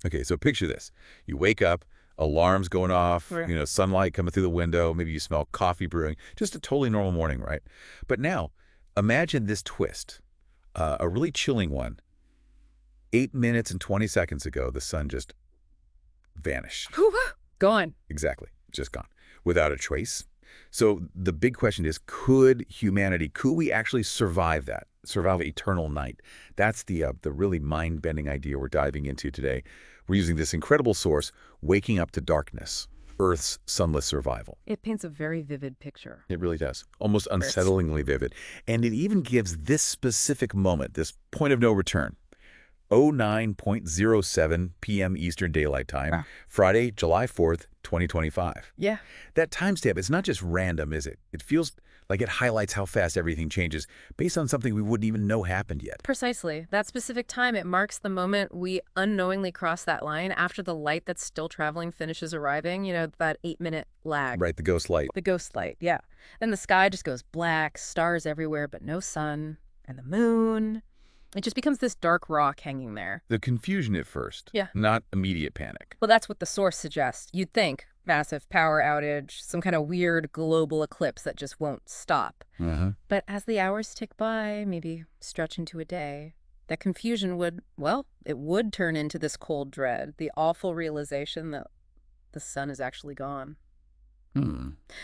Okay, so picture this. You wake up, alarms going off, Right. sunlight coming through the window, maybe you smell coffee brewing, just a totally normal morning, right? But now, imagine this twist, a really chilling one. 8 minutes and 20 seconds ago, the sun just vanished. Gone. Exactly, just gone, without a trace. So the big question is, could we actually survive that, survive eternal night? That's the really mind-bending idea we're diving into today. We're using this incredible source, Waking Up to Darkness, Earth's Sunless Survival. It paints a very vivid picture. It really does, almost Earth's. unsettlingly vivid. And it even gives this specific moment, this point of no return, 09:07 p.m. Eastern Daylight Time, Wow. Friday, July 4th, 2025. Yeah. That timestamp is not just random, is it? It feels like it highlights how fast everything changes based on something we wouldn't even know happened yet. Precisely. That specific time, it marks the moment we unknowingly cross that line after the light that's still traveling finishes arriving, that 8-minute lag. Right, the ghost light. The ghost light, yeah. Then the sky just goes black, stars everywhere, but no sun. And the moon. It just becomes this dark rock hanging there. The confusion at first. Yeah. Not immediate panic. Well, that's what the source suggests. You'd think massive power outage, some kind of weird global eclipse that just won't stop. But as the hours tick by, maybe stretch into a day, that confusion it would turn into this cold dread, the awful realization that the sun is actually gone.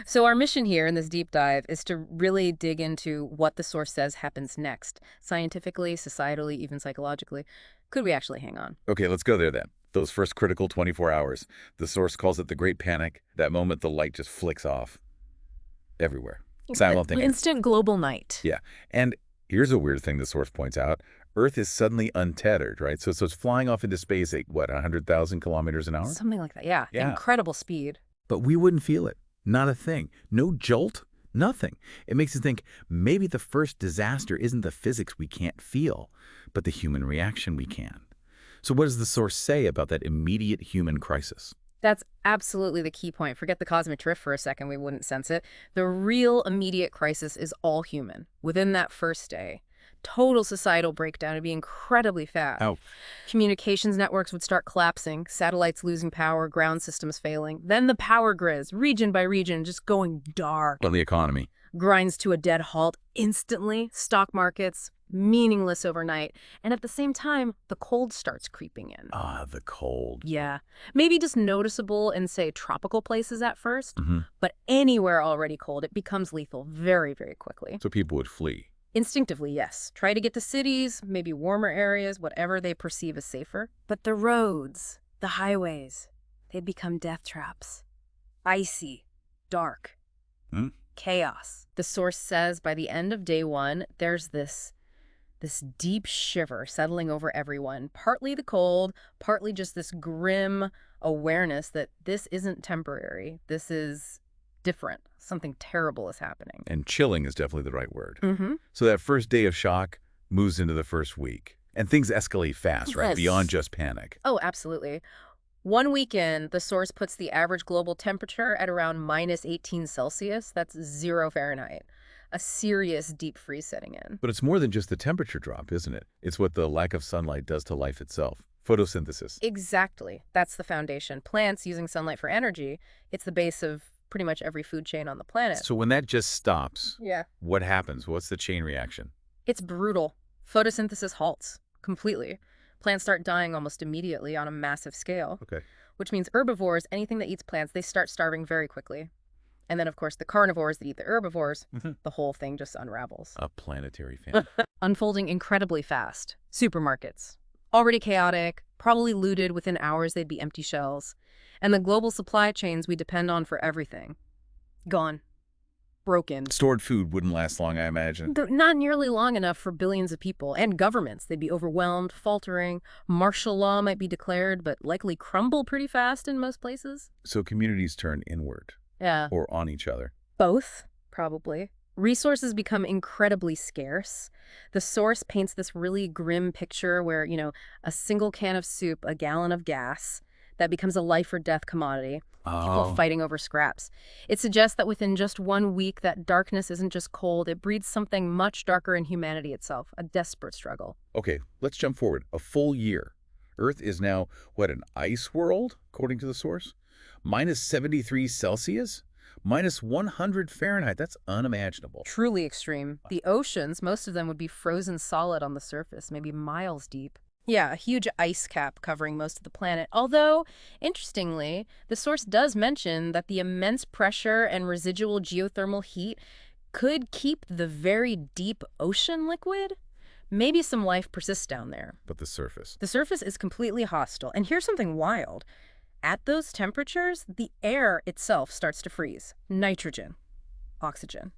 So our mission here in this deep dive is to really dig into what the source says happens next, scientifically, societally, even psychologically. Could we actually hang on? Okay, let's go there then. Those first critical 24 hours. The source calls it the Great Panic. That moment the light just flicks off. Everywhere. Simultaneously. Instant global night. Yeah. And here's a weird thing the source points out. Earth is suddenly untethered, right? So it's flying off into space at, 100,000 kilometers an hour? Something like that, yeah. Yeah. Incredible speed. But we wouldn't feel it. Not a thing. No jolt. Nothing. It makes us think maybe the first disaster isn't the physics we can't feel, but the human reaction we can. So what does the source say about that immediate human crisis? That's absolutely the key point. Forget the cosmic drift for a second. We wouldn't sense it. The real immediate crisis is all human. Within that first day, total societal breakdown would be incredibly fast. Ouch. Communications networks would start collapsing, satellites losing power, ground systems failing. Then the power grids, region by region, just going dark. On the economy. Grinds to a dead halt instantly. Stock markets, meaningless overnight. And at the same time, the cold starts creeping in. Ah, the cold. Yeah. Maybe just noticeable in, say, tropical places at first, Mm-hmm. but anywhere already cold, it becomes lethal very, very quickly. So people would flee. Instinctively, yes. Try to get to cities, maybe warmer areas, whatever they perceive as safer. But the roads, the highways, they'd become death traps. Icy, dark, chaos. The source says by the end of day one, there's this deep shiver settling over everyone. Partly the cold, partly just this grim awareness that this isn't temporary. This is different. Something terrible is happening. And chilling is definitely the right word. Mm-hmm. So that first day of shock moves into the first week. And things escalate fast, right? Yes. Beyond just panic. Oh, absolutely. One weekend, the source puts the average global temperature at around -18 Celsius. That's 0 Fahrenheit. A serious deep freeze setting in. But it's more than just the temperature drop, isn't it? It's what the lack of sunlight does to life itself. Photosynthesis. Exactly. That's the foundation. Plants using sunlight for energy. It's the base of pretty much every food chain on the planet. So when that just stops, Yeah. what happens? What's the chain reaction? It's brutal. Photosynthesis halts completely. Plants start dying almost immediately on a massive scale. Okay. Which means herbivores, anything that eats plants, they start starving very quickly. And then, of course, the carnivores that eat the herbivores, the whole thing just unravels. A planetary famine. Unfolding incredibly fast. Supermarkets. Already chaotic, probably looted within hours they'd be empty shells. And the global supply chains we depend on for everything. Gone. Broken. Stored food wouldn't last long, I imagine. Not nearly long enough for billions of people and governments. They'd be overwhelmed, faltering. Martial law might be declared, but likely crumble pretty fast in most places. So communities turn inward. Yeah. Or on each other. Both, probably. Resources become incredibly scarce. The source paints this really grim picture where, a single can of soup, a gallon of gas, that becomes a life or death commodity. People fighting over scraps. It suggests that within just 1 week, that darkness isn't just cold. It breeds something much darker in humanity itself, a desperate struggle. Okay, let's jump forward. A full year. Earth is now, what, an ice world, according to the source? -73 Celsius? -100 Fahrenheit. That's unimaginable. Truly extreme. The oceans, most of them would be frozen solid on the surface, maybe miles deep. Yeah, a huge ice cap covering most of the planet. Although, interestingly, the source does mention that the immense pressure and residual geothermal heat could keep the very deep ocean liquid. Maybe some life persists down there. But the surface. The surface is completely hostile. And here's something wild. At those temperatures, the air itself starts to freeze. Nitrogen, oxygen.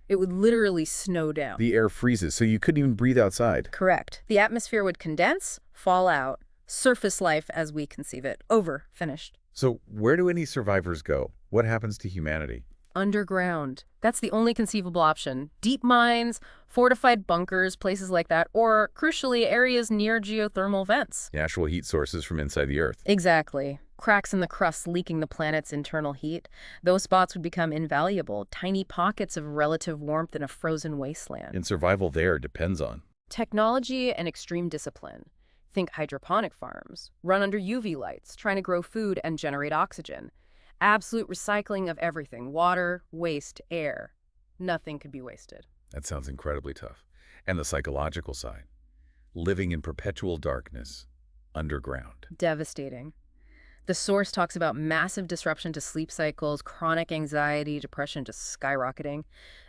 It would literally snow down. The air freezes, so you couldn't even breathe outside. Correct. The atmosphere would condense, fall out, surface life as we conceive it. Over. Finished. So where do any survivors go? What happens to humanity? Underground. That's the only conceivable option. Deep mines, fortified bunkers, places like that, or, crucially, areas near geothermal vents. Natural heat sources from inside the Earth. Exactly. Cracks in the crust leaking the planet's internal heat. Those spots would become invaluable, tiny pockets of relative warmth in a frozen wasteland. And survival there depends on. Technology and extreme discipline. Think hydroponic farms, run under UV lights, trying to grow food and generate oxygen. Absolute recycling of everything, water, waste, air. Nothing could be wasted. That sounds incredibly tough. And the psychological side. Living in perpetual darkness, underground. Devastating. The source talks about massive disruption to sleep cycles, chronic anxiety, depression just skyrocketing.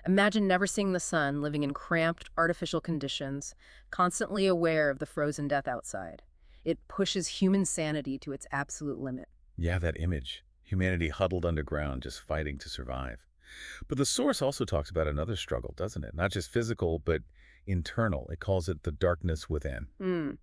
Imagine never seeing the sun, living in cramped, artificial conditions, constantly aware of the frozen death outside. It pushes human sanity to its absolute limit. Yeah, that image. Humanity huddled underground, just fighting to survive. But the source also talks about another struggle, doesn't it? Not just physical, but internal. It calls it the darkness within.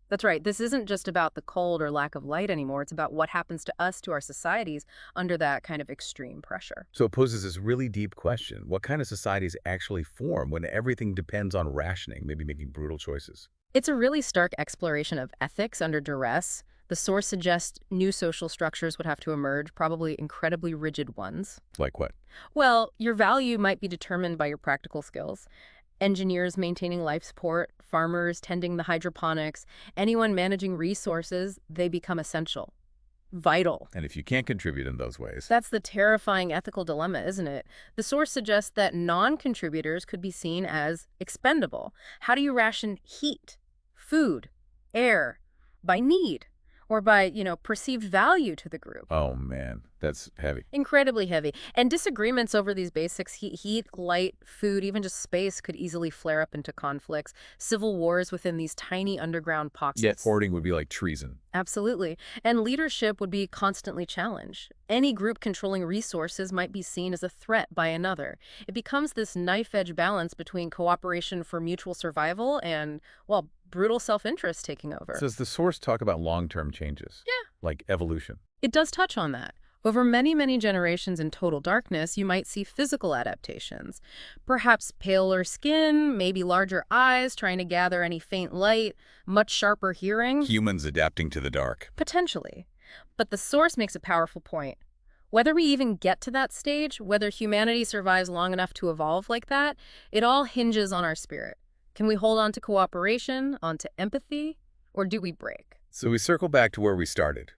That's right. This isn't just about the cold or lack of light anymore. It's about what happens to us, to our societies, under that kind of extreme pressure. So it poses this really deep question. What kind of societies actually form when everything depends on rationing, maybe making brutal choices? It's a really stark exploration of ethics under duress. The source suggests new social structures would have to emerge, probably incredibly rigid ones. Like what? Well, your value might be determined by your practical skills. Engineers maintaining life support, farmers tending the hydroponics, anyone managing resources, they become essential. Vital. And if you can't contribute in those ways, That's the terrifying ethical dilemma, isn't it? The source suggests that non-contributors could be seen as expendable. How do you ration heat, food, air, by need? Or by, perceived value to the group. oh man, that's heavy. Incredibly heavy. And disagreements over these basics, heat, light, food, even just space, could easily flare up into conflicts. Civil wars within these tiny underground pockets. Yet hoarding would be like treason. Absolutely. And leadership would be constantly challenged. Any group controlling resources might be seen as a threat by another. It becomes this knife-edge balance between cooperation for mutual survival and, well, brutal self-interest taking over. Does the source talk about long-term changes? Yeah. Like evolution? It does touch on that. Over many, many generations in total darkness, you might see physical adaptations. Perhaps paler skin, maybe larger eyes trying to gather any faint light, much sharper hearing. Humans adapting to the dark. Potentially. But the source makes a powerful point. Whether we even get to that stage, whether humanity survives long enough to evolve like that, it all hinges on our spirit. Can we hold on to cooperation, on to empathy, or do we break? So we circle back to where we started.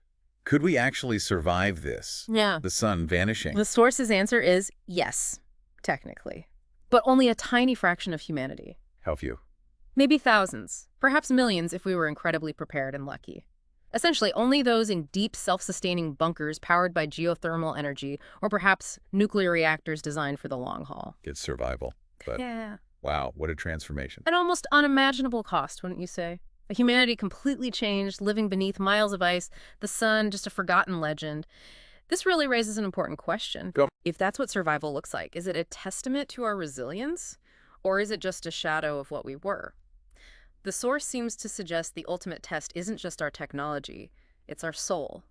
Could we actually survive this? Yeah. The sun vanishing? The source's answer is yes, technically. But only a tiny fraction of humanity. How few? Maybe thousands, perhaps millions if we were incredibly prepared and lucky. Essentially, only those in deep, self-sustaining bunkers powered by geothermal energy, or perhaps nuclear reactors designed for the long haul. It's survival. But Yeah. wow, what a transformation. An almost unimaginable cost, wouldn't you say? A humanity completely changed, living beneath miles of ice, the sun, just a forgotten legend. This really raises an important question. Go. If that's what survival looks like, is it a testament to our resilience, or is it just a shadow of what we were? The source seems to suggest the ultimate test isn't just our technology, it's our soul.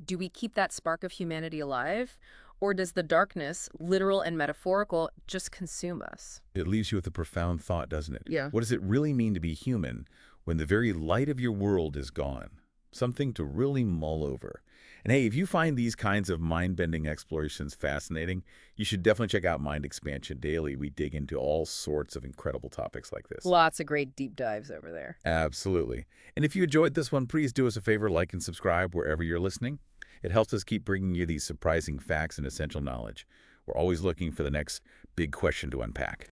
Do we keep that spark of humanity alive? Or does the darkness, literal and metaphorical, just consume us? It leaves you with a profound thought, doesn't it? Yeah. What does it really mean to be human when the very light of your world is gone? something to really mull over. And hey, if you find these kinds of mind-bending explorations fascinating, you should definitely check out Mind Expansion Daily. We dig into all sorts of incredible topics like this. Lots of great deep dives over there. Absolutely. And if you enjoyed this one, please do us a favor, like and subscribe wherever you're listening. It helps us keep bringing you these surprising facts and essential knowledge. We're always looking for the next big question to unpack.